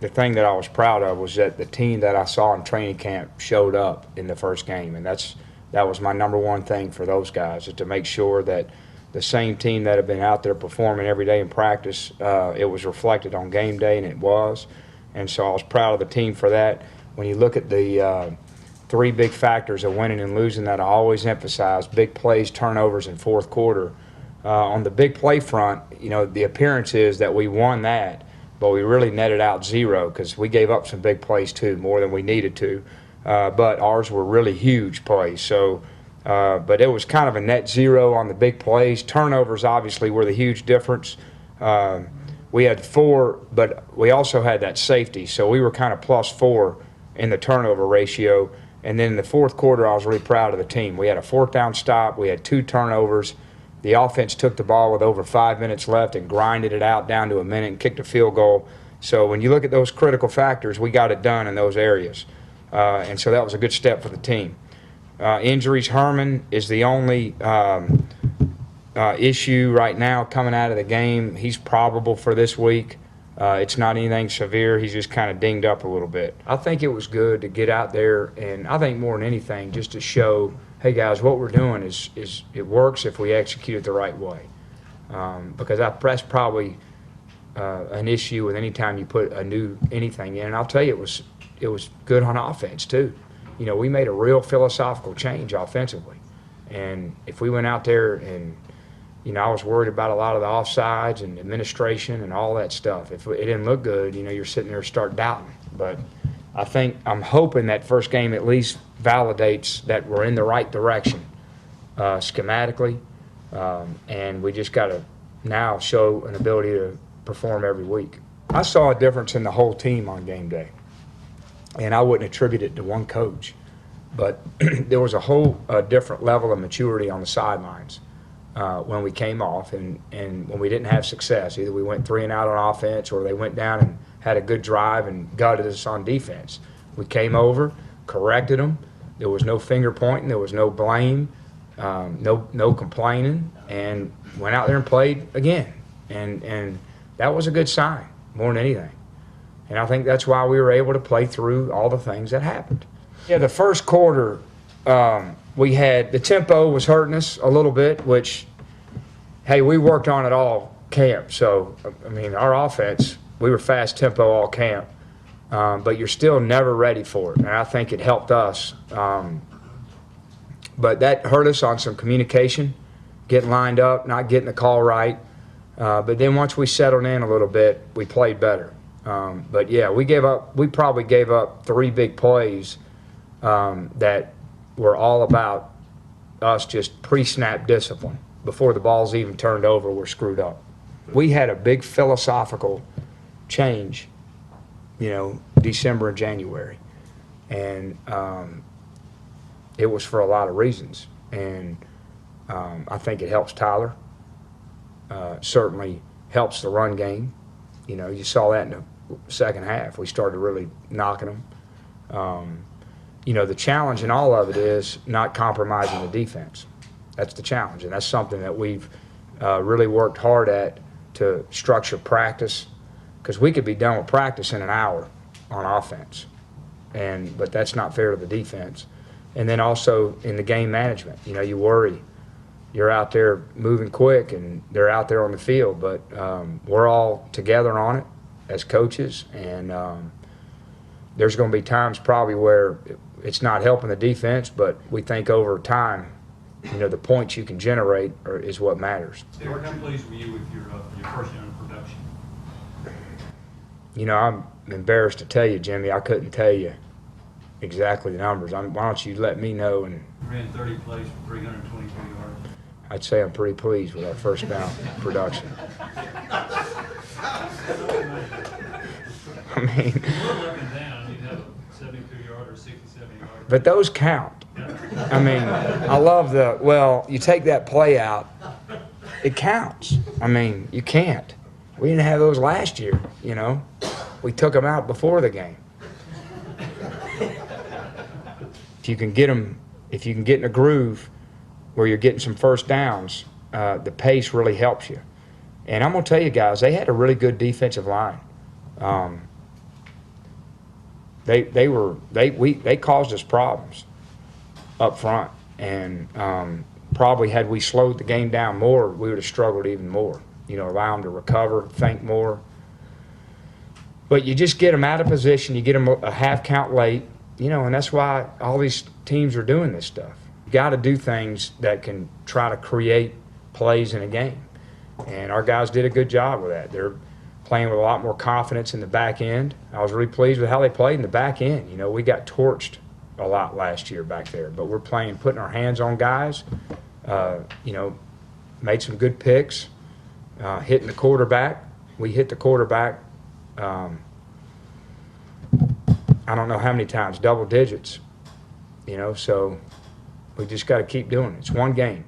the thing that I was proud of was that the team that I saw in training camp showed up in the first game, and that was my number one thing for those guys, is to make sure that the same team that had been out there performing every day in practice, it was reflected on game day, and it was. And so I was proud of the team for that. When you look at the three big factors of winning and losing that I always emphasize: big plays, turnovers, and fourth quarter. On the big play front, the appearance is that we won that, but we really netted out 0 because we gave up some big plays too, more than we needed to. But ours were really huge plays. So, but it was kind of a net 0 on the big plays. Turnovers obviously were the huge difference. We had 4, but we also had that safety, so we were kind of +4 in the turnover ratio. And then in the fourth quarter, I was really proud of the team. We had a 4th down stop. We had 2 turnovers. The offense took the ball with over 5 minutes left and grinded it out down to a minute and kicked a field goal. So when you look at those critical factors, we got it done in those areas. And so that was a good step for the team. Injuries, Herman is the only issue right now coming out of the game. He's probable for this week. It's not anything severe. He's just kind of dinged up a little bit. I think it was good to get out there, and I think more than anything, just to show, hey guys, what we're doing is it works if we execute it the right way. Because that's probably an issue with any time you put a new anything in. And I'll tell you, it was good on offense too. We made a real philosophical change offensively. And if we went out there and, I was worried about a lot of the offsides and administration and all that stuff. If it didn't look good, you're sitting there and start doubting. But I'm hoping that first game at least validates that we're in the right direction schematically. And we just got to now show an ability to perform every week. I saw a difference in the whole team on game day. And I wouldn't attribute it to one coach. But there was a whole different level of maturity on the sidelines when we came off and when we didn't have success. Either we went 3 and out on offense, or they went down and had a good drive and gutted us on defense. We came over, corrected them. There was no finger pointing. There was no blame, no complaining, and went out there and played again. And that was a good sign more than anything. And I think that's why we were able to play through all the things that happened. Yeah, the first quarter, we had the tempo was hurting us a little bit, which, hey, we worked on it all camp. So, our offense, we were fast tempo all camp, but you're still never ready for it. And I think it helped us. But that hurt us on some communication, getting lined up, not getting the call right. But then once we settled in a little bit, we played better. But yeah, we probably gave up 3 big plays that were all about us just pre-snap discipline. Before the ball's even turned over, we're screwed up. We had a big philosophical change, December and January. And it was for a lot of reasons. And I think it helps Tyler. Certainly helps the run game. You saw that in the second half. We started really knocking them. The challenge in all of it is not compromising the defense. That's the challenge, and that's something that we've really worked hard at to structure practice, because we could be done with practice in an hour on offense, but that's not fair to the defense. And then also in the game management, you worry. You're out there moving quick, and they're out there on the field, but we're all together on it as coaches, and there's going to be times probably where it's not helping the defense, but we think over time, the points you can generate is what matters. Derek, how pleased were you with your first year of production? I'm embarrassed to tell you, Jimmy, I couldn't tell you exactly the numbers. Why don't you let me know? And ran 30 plays for 323 yards. I'd say I'm pretty pleased with our first down production. We're looking down, you'd have a 72-yard or 67-yard. But those count. I love you take that play out, it counts. You can't. We didn't have those last year, We took them out before the game. If you can get in a groove where you're getting some first downs, the pace really helps you. And I'm going to tell you guys, they had a really good defensive line. they caused us problems up front, and probably had we slowed the game down more, we would have struggled even more. You know, allow them to recover, think more. But you just get them out of position. You get them a half count late. You know, and that's why all these teams are doing this stuff. You got to do things that can try to create plays in a game, and our guys did a good job with that. They're playing with a lot more confidence in the back end. I was really pleased with how they played in the back end. You know, we got torched a lot last year back there, but we're putting our hands on guys. You know, made some good picks, hitting the quarterback. We hit the quarterback. I don't know how many times, double digits. You know, so we just got to keep doing it. It's one game.